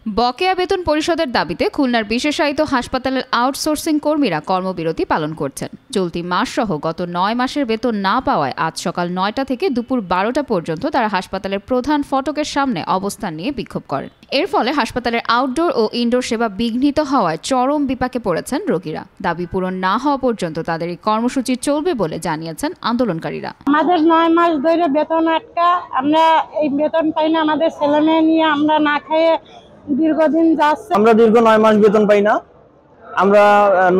বকেয়া বেতন পরিশোধের দাবিতে খুলনার বিশেষায়িত হাসপাতালের আউটসোর্সিং কর্মীরা কর্মবিরতি পালন করছেন। চলতি মাস সহ গত ৯ মাসের বেতন না পাওয়ায় আজ সকাল ৯টা থেকে দুপুর ১২টা পর্যন্ত তারা হাসপাতালের প্রধান ফটকের সামনে অবস্থান নিয়ে বিক্ষোভ করেন। এর ফলে হাসপাতালের আউটডোর ও ইনডোর সেবা বিঘ্নিত হওয়ায় চরম বিপাকে পড়েছেন রোগীরা। দাবি পূরণ না হওয়া পর্যন্ত তাদের এই কর্মসূচি চলবে বলে জানিয়েছেন আন্দোলনকারীরা। আমাদের ৯ মাস ধরে বেতন আটকা, আমরা এই বেতন পাই না। আমাদের ছেলেমেয়ে নিয়ে আমরা না খেয়ে দীর্ঘদিন যাচ্ছে। আমরা দীর্ঘ ৯ মাস বেতন পাই না। আমরা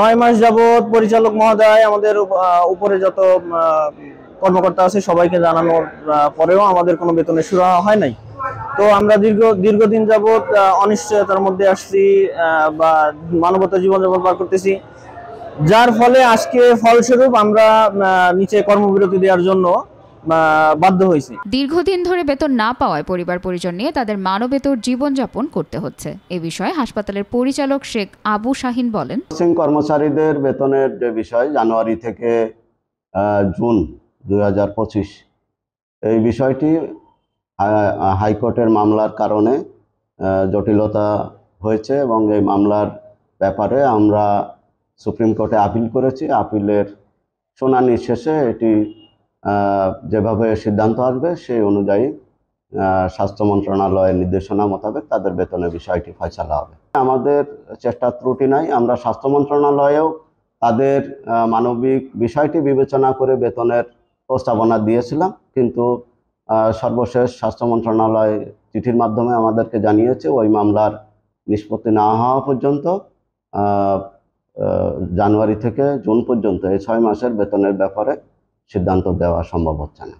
৯ মাস যাবৎ পরিচালক মহোদয়, আমাদের উপরে যত কর্মকর্তা আছে সবাইকে জানানোর পরেও আমাদের কোনো বেতনের সুরাহা হয় নাই। তো আমরা দীর্ঘদিন যাবৎ অনিশ্চয়তার মধ্যে আসছি বা মানবতা জীবনযাপন পার করতেছি, যার ফলে আজকে ফলস্বরূপ আমরা নিচে কর্মবিরতি দেওয়ার জন্য বাধ্য হয়েছি। দীর্ঘদিন ধরে বেতন না পাওয়ায় পরিবার পরিজন নিয়ে তাদের মানবেতর জীবনযাপন করতে হচ্ছে। এ বিষয়ে হাসপাতালের পরিচালক শেখ আবু শাহিন বলেন, কর্মচারীদের বেতনের যে বিষয় জানুয়ারি থেকে জুন 2025 এই বিষয়টি হাইকোর্টের মামলার কারণে জটিলতা হয়েছে এবং এই মামলার ব্যাপারে আমরা সুপ্রিম কোর্টে আপিল করেছি। আপিলের শুনানি শেষে এটি যেভাবে সিদ্ধান্ত আসবে সেই অনুযায়ী স্বাস্থ্য মন্ত্রণালয়ের নির্দেশনা মোতাবেক তাদের বেতনের বিষয়টি ফয়সালা হবে। আমাদের চেষ্টা ত্রুটি নাই। আমরা স্বাস্থ্য মন্ত্রণালয়েও তাদের মানবিক বিষয়টি বিবেচনা করে বেতনের প্রস্তাবনা দিয়েছিলাম, কিন্তু সর্বশেষ স্বাস্থ্য মন্ত্রণালয় চিঠির মাধ্যমে আমাদেরকে জানিয়েছে ওই মামলার নিষ্পত্তি না হওয়া পর্যন্ত জানুয়ারি থেকে জুন পর্যন্ত এই 6 মাসের বেতনের ব্যাপারে সিদ্ধান্ত দেওয়া সম্ভব হচ্ছে না।